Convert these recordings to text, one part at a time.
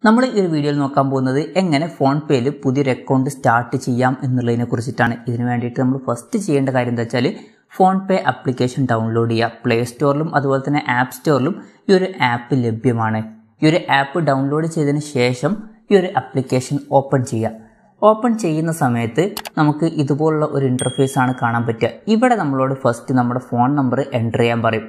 നമ്മൾ ഈ ഒരു വീഡിയോയിൽ നോക്കാൻ പോകുന്നത് എങ്ങനെ ഫോൺപേയിൽ പുതിയൊരു അക്കൗണ്ട് സ്റ്റാർട്ട് ചെയ്യാം എന്നുള്ളതിനെ കുറിച്ചിട്ടാണ്. ഇതിനു വേണ്ടിയിട്ട് നമ്മൾ ഫസ്റ്റ് ചെയ്യേണ്ട കാര്യം എന്താ വെച്ചാൽ ഫോൺപേ ആപ്ലിക്കേഷൻ ഡൗൺലോഡ് ചെയ്യുക. പ്ലേ സ്റ്റോറിലും അതുപോലെ തന്നെ ആപ്പ് സ്റ്റോറിലും ഈ ഒരു ആപ്പ് ലഭ്യമാണ്. ഈ ഒരു ആപ്പ് ഡൗൺലോഡ് ചെയ്തതിന് ശേഷം ഈ ഒരു ആപ്ലിക്കേഷൻ ഓപ്പൺ ചെയ്യുക. ഓപ്പൺ ചെയ്യുന്ന സമയത്ത് നമുക്ക് ഇതുപോലുള്ള ഒരു ഇൻ്റർഫേസ് ആണ് കാണാൻ പറ്റുക. ഇവിടെ നമ്മളോട് ഫസ്റ്റ് നമ്മുടെ ഫോൺ നമ്പർ എൻ്റർ ചെയ്യാൻ പറയും.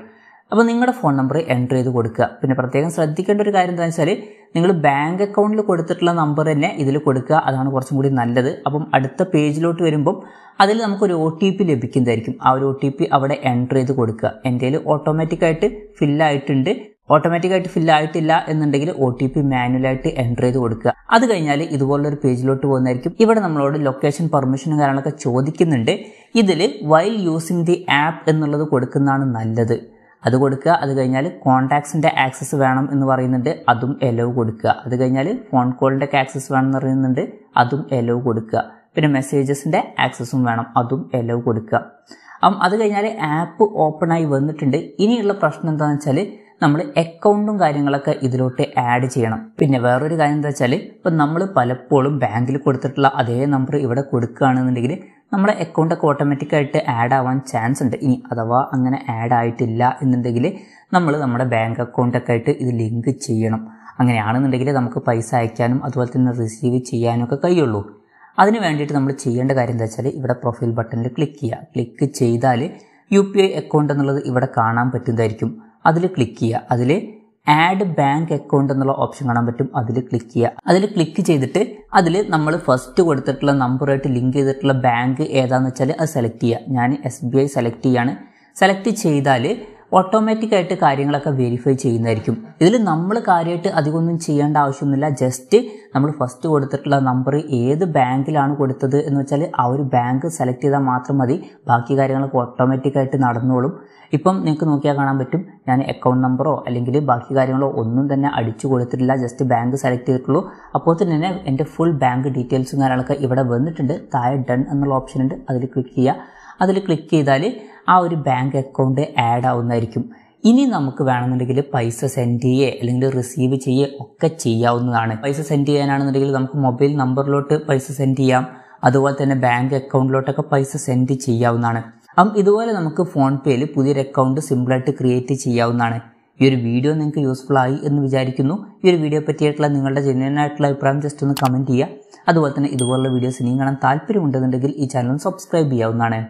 അപ്പോൾ നിങ്ങളുടെ ഫോൺ നമ്പർ എൻ്റർ ചെയ്ത് കൊടുക്കുക. പിന്നെ പ്രത്യേകം ശ്രദ്ധിക്കേണ്ട ഒരു കാര്യം എന്താണെന്ന് വെച്ചാൽ നിങ്ങൾ ബാങ്ക് അക്കൗണ്ടിൽ കൊടുത്തിട്ടുള്ള നമ്പർ തന്നെ ഇതിൽ കൊടുക്കുക. അതാണ് കുറച്ചും കൂടി നല്ലത്. അപ്പം അടുത്ത പേജിലോട്ട് വരുമ്പം അതിൽ നമുക്കൊരു OTP ലഭിക്കുന്നതായിരിക്കും. ആ ഒരു OTP അവിടെ എൻ്റർ ചെയ്ത് കൊടുക്കുക. എൻ്റെ കയ്യിൽ ഓട്ടോമാറ്റിക്കായിട്ട് ഫില്ലായിട്ടുണ്ട്. ഓട്ടോമാറ്റിക്കായിട്ട് ഫില്ലായിട്ടില്ല എന്നുണ്ടെങ്കിൽ OTP മാനുവലായിട്ട് എൻ്റർ ചെയ്ത് കൊടുക്കുക. അത് കഴിഞ്ഞാൽ ഇതുപോലൊരു പേജിലോട്ട് പോകുന്നതായിരിക്കും. ഇവിടെ നമ്മളോട് ലൊക്കേഷൻ പെർമിഷനും കാര്യങ്ങളൊക്കെ ചോദിക്കുന്നുണ്ട്. ഇതിൽ വൈൽ യൂസിങ് ദി ആപ്പ് എന്നുള്ളത് കൊടുക്കുന്നതാണ് നല്ലത്. അത് കൊടുക്കുക. അത് കഴിഞ്ഞാൽ കോൺടാക്ട്സിൻ്റെ ആക്സസ് വേണം എന്ന് പറയുന്നുണ്ട്, അതും എലവ് കൊടുക്കുക. അത് കഴിഞ്ഞാൽ ഫോൺ കോളിൻ്റെ ഒക്കെ ആക്സസ് വേണം എന്ന് പറയുന്നുണ്ട്, അതും എലവ് കൊടുക്കുക. പിന്നെ മെസ്സേജസിൻ്റെ ആക്സസും വേണം, അതും എലവ് കൊടുക്കുക. അത് കഴിഞ്ഞാൽ ആപ്പ് ഓപ്പണായി വന്നിട്ടുണ്ട്. ഇനിയുള്ള പ്രശ്നം എന്താണെന്ന് വെച്ചാൽ നമ്മൾ അക്കൗണ്ടും കാര്യങ്ങളൊക്കെ ഇതിലോട്ട് ആഡ് ചെയ്യണം. പിന്നെ വേറൊരു കാര്യം എന്താ വെച്ചാൽ ഇപ്പം നമ്മൾ പലപ്പോഴും ബാങ്കിൽ കൊടുത്തിട്ടുള്ള അതേ നമ്പർ ഇവിടെ കൊടുക്കുകയാണെന്നുണ്ടെങ്കിൽ നമ്മുടെ അക്കൗണ്ടൊക്കെ ഓട്ടോമാറ്റിക്കായിട്ട് ആഡ് ആവാൻ ചാൻസ് ഉണ്ട്. ഇനി അഥവാ അങ്ങനെ ആഡ് ആയിട്ടില്ല എന്നുണ്ടെങ്കിൽ നമ്മൾ നമ്മുടെ ബാങ്ക് അക്കൗണ്ടൊക്കെ ആയിട്ട് ഇത് ലിങ്ക് ചെയ്യണം. അങ്ങനെയാണെന്നുണ്ടെങ്കിൽ നമുക്ക് പൈസ അയക്കാനും അതുപോലെ തന്നെ റിസീവ് ചെയ്യാനും ഒക്കെ കഴിയുള്ളൂ. അതിന് വേണ്ടിയിട്ട് നമ്മൾ ചെയ്യേണ്ട കാര്യം എന്താ വെച്ചാൽ ഇവിടെ പ്രൊഫൈൽ ബട്ടണിൽ ക്ലിക്ക് ചെയ്യുക. ക്ലിക്ക് ചെയ്താൽ UPI അക്കൗണ്ട് എന്നുള്ളത് ഇവിടെ കാണാൻ പറ്റുന്നതായിരിക്കും. അതിൽ ക്ലിക്ക് ചെയ്യുക. അതിൽ ആഡ് ബാങ്ക് അക്കൗണ്ട് എന്നുള്ള ഓപ്ഷൻ കാണാൻ പറ്റും. അതിൽ ക്ലിക്ക് ചെയ്യുക. അതിൽ ക്ലിക്ക് ചെയ്തിട്ട് അതിൽ നമ്മൾ ഫസ്റ്റ് കൊടുത്തിട്ടുള്ള നമ്പറുമായിട്ട് ലിങ്ക് ചെയ്തിട്ടുള്ള ബാങ്ക് ഏതാണെന്ന് വെച്ചാൽ അത് സെലക്ട് ചെയ്യുക. ഞാൻ SBI സെലക്ട് ചെയ്യാണ്. സെലക്ട് ചെയ്താൽ ഓട്ടോമാറ്റിക്കായിട്ട് കാര്യങ്ങളൊക്കെ വെരിഫൈ ചെയ്യുന്നതായിരിക്കും. ഇതിൽ നമ്മൾ കാര്യമായിട്ട് അധികമൊന്നും ചെയ്യേണ്ട ആവശ്യമൊന്നുമില്ല. ജസ്റ്റ് നമ്മൾ ഫസ്റ്റ് കൊടുത്തിട്ടുള്ള നമ്പർ ഏത് ബാങ്കിലാണ് കൊടുത്തത് എന്ന് വെച്ചാൽ ആ ഒരു ബാങ്ക് സെലക്ട് ചെയ്താൽ മാത്രം മതി. ബാക്കി കാര്യങ്ങളൊക്കെ ഓട്ടോമാറ്റിക്കായിട്ട് നടന്നോളും. ഇപ്പം നിങ്ങൾക്ക് നോക്കിയാൽ കാണാൻ പറ്റും ഞാൻ അക്കൗണ്ട് നമ്പറോ അല്ലെങ്കിൽ ബാക്കി കാര്യങ്ങളോ ഒന്നും തന്നെ അടിച്ചു കൊടുത്തിട്ടില്ല. ജസ്റ്റ് ബാങ്ക് സെലക്ട് ചെയ്തിട്ടുള്ളൂ. അപ്പോൾ തന്നെ എൻ്റെ ഫുൾ ബാങ്ക് ഡീറ്റെയിൽസും കാര്യങ്ങളൊക്കെ ഇവിടെ വന്നിട്ടുണ്ട്. താഴെ ഡൺ എന്നുള്ള ഓപ്ഷൻ ഉണ്ട്, അതിൽ ക്ലിക്ക് ചെയ്യുക. അതിൽ ക്ലിക്ക് ചെയ്താൽ ആ ഒരു ബാങ്ക് അക്കൗണ്ട് ആഡ് ആവുന്നതായിരിക്കും. ഇനി നമുക്ക് വേണമെന്നുണ്ടെങ്കിൽ പൈസ സെൻഡ് ചെയ്യേ അല്ലെങ്കിൽ റിസീവ് ചെയ്യേ ഒക്കെ ചെയ്യാവുന്നതാണ്. പൈസ സെൻഡ് ചെയ്യാനാണെന്നുണ്ടെങ്കിൽ നമുക്ക് മൊബൈൽ നമ്പറിലോട്ട് പൈസ സെൻഡ് ചെയ്യാം. അതുപോലെ തന്നെ ബാങ്ക് അക്കൗണ്ടിലോട്ടൊക്കെ പൈസ സെൻഡ് ചെയ്യാവുന്നതാണ്. ഇതുപോലെ നമുക്ക് ഫോൺപേയിൽ പുതിയൊരു അക്കൗണ്ട് സിമ്പിളായിട്ട് ക്രിയേറ്റ് ചെയ്യാവുന്നതാണ്. ഈ ഒരു വീഡിയോ നിങ്ങൾക്ക് യൂസ്ഫുൾ ആയി എന്ന് വിചാരിക്കുന്നു. ഈ ഒരു വീഡിയോ പറ്റിയിട്ടുള്ള നിങ്ങളുടെ ജെന്യുവൻ ആയിട്ടുള്ള അഭിപ്രായം ജസ്റ്റ് ഒന്ന് കമൻറ്റ് ചെയ്യുക. അതുപോലെ തന്നെ ഇതുപോലുള്ള വീഡിയോസ് ഇനിയും കാണാൻ താല്പര്യമുണ്ടെന്നുണ്ടെങ്കിൽ ഈ ചാനൽ സബ്സ്ക്രൈബ് ചെയ്യാവുന്നതാണ്.